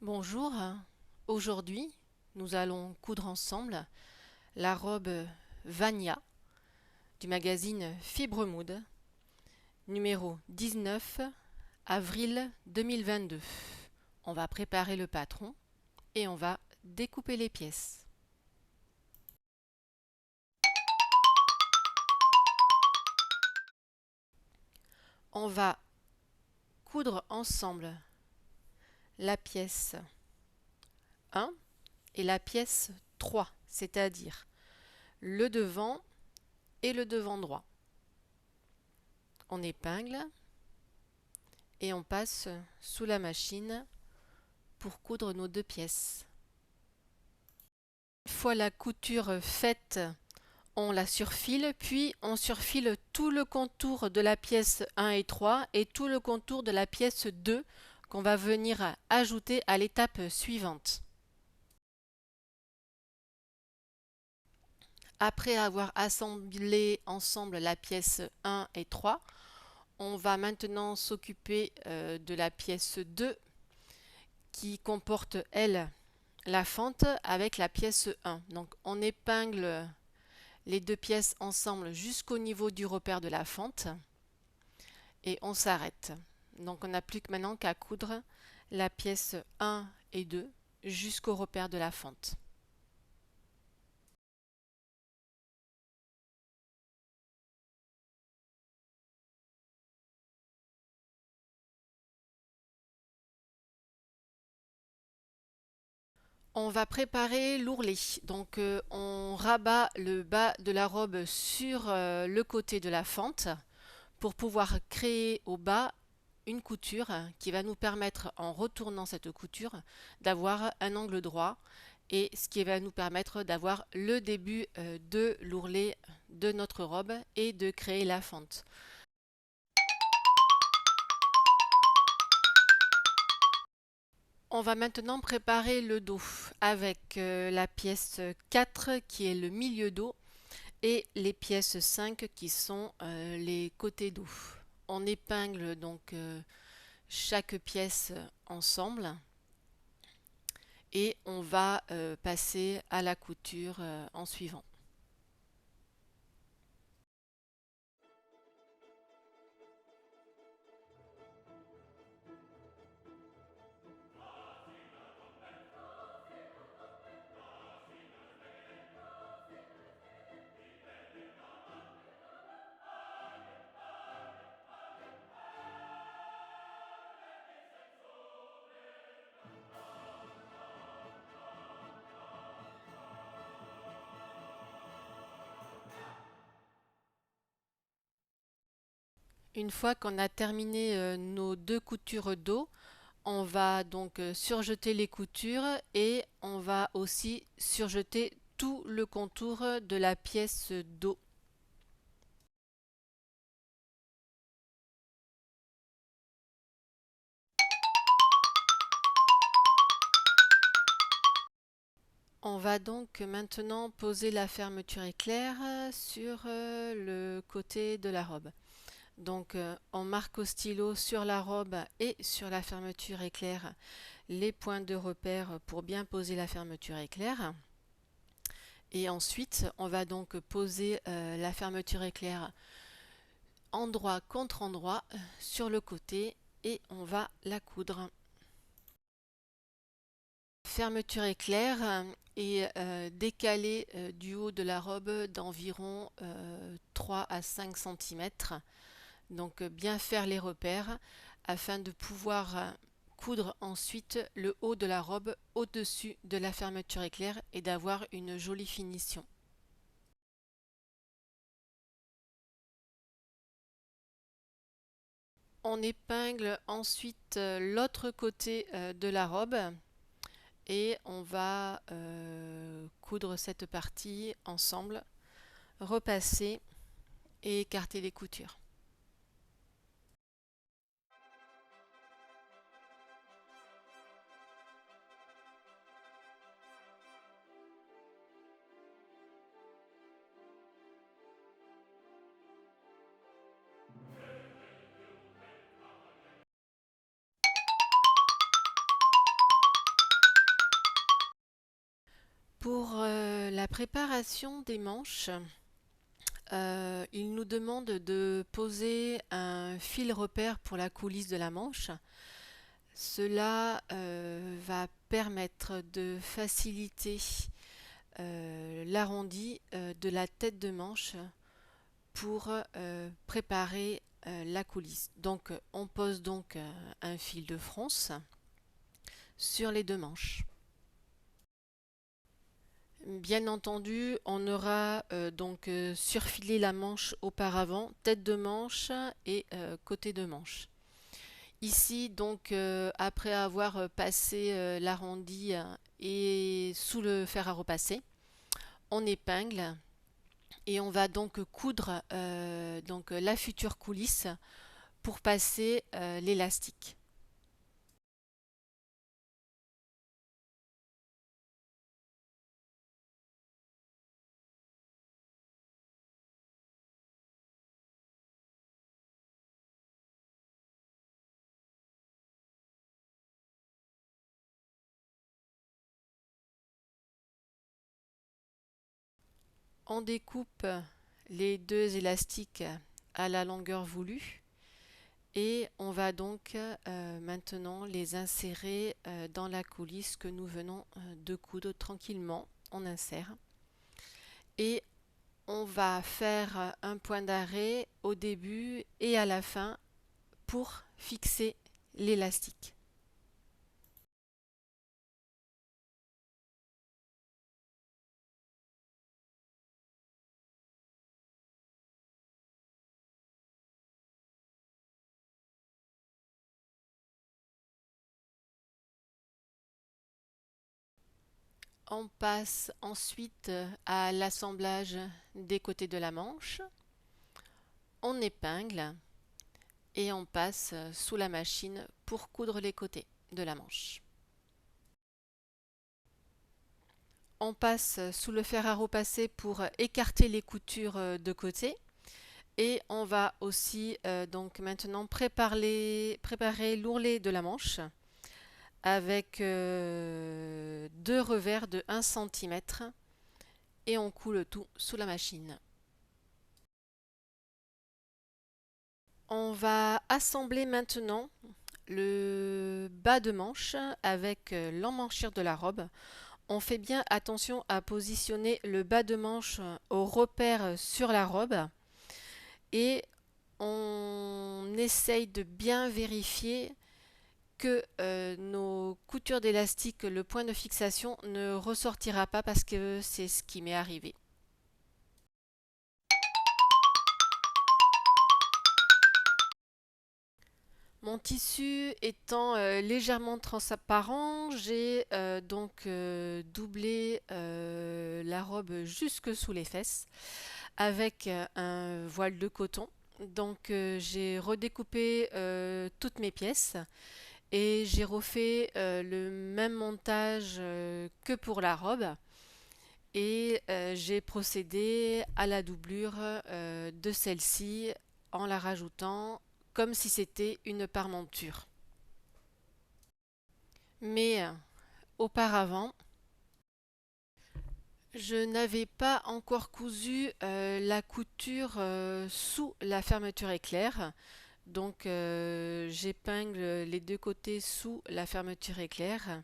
Bonjour, aujourd'hui nous allons coudre ensemble la robe Vania du magazine Fibre Mood, numéro 19, avril 2022. On va préparer le patron et on va découper les pièces. On va coudre ensemble la pièce 1 et la pièce 3, c'est-à-dire le devant et le devant droit. On épingle et on passe sous la machine pour coudre nos deux pièces. Une fois la couture faite, on la surfile, puis on surfile tout le contour de la pièce 1 et 3 et tout le contour de la pièce 2 qu'on va venir ajouter à l'étape suivante. Après avoir assemblé ensemble la pièce 1 et 3, on va maintenant s'occuper de la pièce 2 qui comporte, elle, la fente avec la pièce 1. Donc on épingle les deux pièces ensemble jusqu'au niveau du repère de la fente et on s'arrête. Donc on n'a plus que maintenant qu'à coudre la pièce 1 et 2 jusqu'au repère de la fente. On va préparer l'ourlet. Donc on rabat le bas de la robe sur le côté de la fente pour pouvoir créer au bas une couture qui va nous permettre, en retournant cette couture, d'avoir un angle droit et ce qui va nous permettre d'avoir le début de l'ourlet de notre robe et de créer la fente. On va maintenant préparer le dos avec la pièce 4 qui est le milieu dos et les pièces 5 qui sont les côtés dos. On épingle donc chaque pièce ensemble et on va passer à la couture en suivant. Une fois qu'on a terminé nos deux coutures dos, on va donc surjeter les coutures et on va aussi surjeter tout le contour de la pièce dos. On va donc maintenant poser la fermeture éclair sur le côté de la robe. Donc on marque au stylo sur la robe et sur la fermeture éclair les points de repère pour bien poser la fermeture éclair. Et ensuite on va donc poser la fermeture éclair endroit contre endroit sur le côté et on va la coudre. Fermeture éclair est décalée du haut de la robe d'environ 3 à 5 cm. Donc bien faire les repères afin de pouvoir coudre ensuite le haut de la robe au-dessus de la fermeture éclair et d'avoir une jolie finition. On épingle ensuite l'autre côté de la robe et on va coudre cette partie ensemble, repasser et écarter les coutures. Pour la préparation des manches, il nous demande de poser un fil repère pour la coulisse de la manche. Cela va permettre de faciliter l'arrondi de la tête de manche pour préparer la coulisse. Donc on pose donc un fil de fronce sur les deux manches. Bien entendu, on aura surfilé la manche auparavant, tête de manche et côté de manche. Ici, donc, après avoir passé l'arrondi et sous le fer à repasser, on épingle et on va donc coudre la future coulisse pour passer l'élastique. On découpe les deux élastiques à la longueur voulue et on va donc maintenant les insérer dans la coulisse que nous venons de coudre tranquillement. On insère et on va faire un point d'arrêt au début et à la fin pour fixer l'élastique. On passe ensuite à l'assemblage des côtés de la manche. On épingle et on passe sous la machine pour coudre les côtés de la manche. On passe sous le fer à repasser pour écarter les coutures de côté et on va aussi donc maintenant préparer l'ourlet de la manche avec deux revers de 1 cm et on coud le tout sous la machine. On va assembler maintenant le bas de manche avec l'emmanchure de la robe. On fait bien attention à positionner le bas de manche au repère sur la robe et on essaye de bien vérifier que nos coutures d'élastique, le point de fixation ne ressortira pas parce que c'est ce qui m'est arrivé. Mon tissu étant légèrement transparent, j'ai doublé la robe jusque sous les fesses avec un voile de coton. Donc j'ai redécoupé toutes mes pièces et j'ai refait le même montage que pour la robe et j'ai procédé à la doublure de celle-ci en la rajoutant comme si c'était une parmenture. Mais auparavant, je n'avais pas encore cousu la couture sous la fermeture éclair. Donc j'épingle les deux côtés sous la fermeture éclair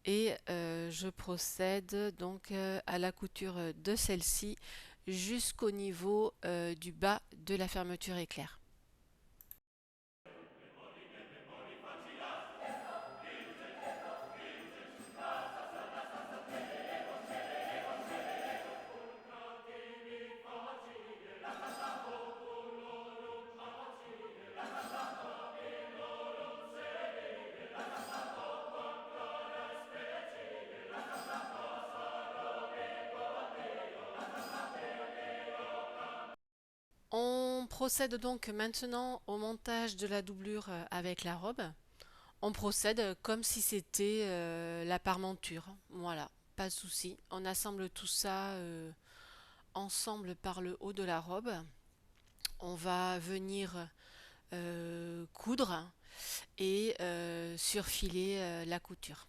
et je procède donc à la couture de celle-ci jusqu'au niveau du bas de la fermeture éclair. On procède donc maintenant au montage de la doublure avec la robe. On procède comme si c'était la parmenture. Voilà, pas de souci. On assemble tout ça ensemble par le haut de la robe. On va venir coudre et surfiler la couture.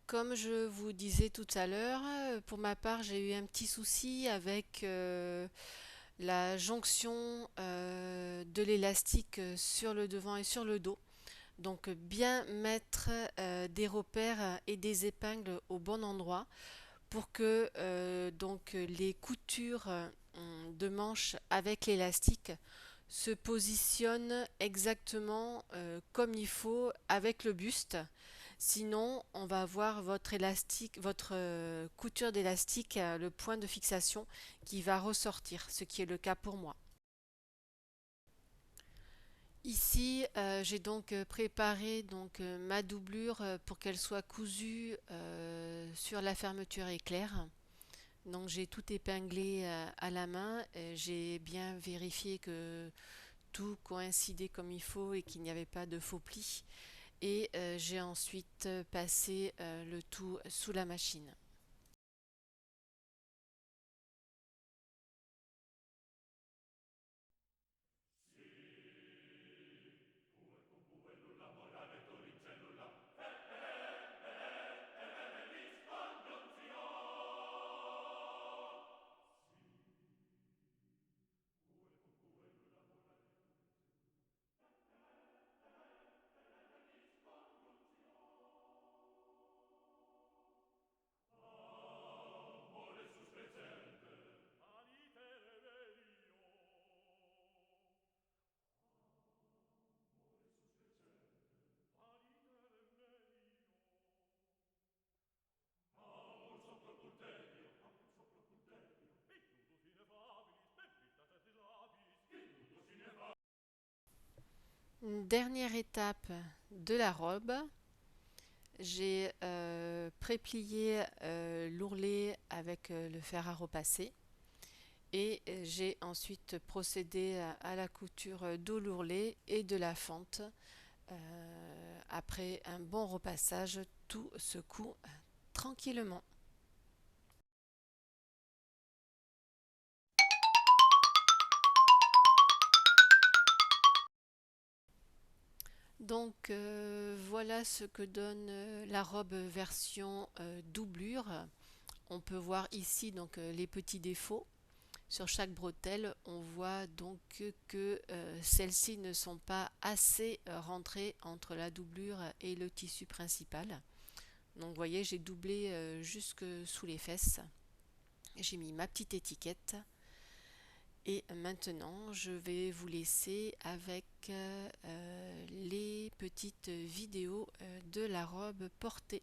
Comme je vous disais tout à l'heure, pour ma part, j'ai eu un petit souci avec la jonction de l'élastique sur le devant et sur le dos. Donc bien mettre des repères et des épingles au bon endroit pour que donc les coutures de manches avec l'élastique se positionnent exactement comme il faut avec le buste. Sinon, on va avoir votre élastique, votre couture d'élastique, le point de fixation qui va ressortir, ce qui est le cas pour moi. Ici, j'ai donc préparé donc ma doublure pour qu'elle soit cousue sur la fermeture éclair. Donc j'ai tout épinglé à la main. J'ai bien vérifié que tout coïncidait comme il faut et qu'il n'y avait pas de faux plis. Et j'ai ensuite passé le tout sous la machine. Dernière étape de la robe, j'ai préplié l'ourlet avec le fer à repasser et j'ai ensuite procédé à la couture de l'ourlet et de la fente. Après un bon repassage, tout se coud tranquillement. Donc voilà ce que donne la robe version doublure. On peut voir ici donc les petits défauts. Sur chaque bretelle, on voit donc que celles-ci ne sont pas assez rentrées entre la doublure et le tissu principal. Donc vous voyez, j'ai doublé jusque sous les fesses. J'ai mis ma petite étiquette. Et maintenant, je vais vous laisser avec les petites vidéos de la robe portée.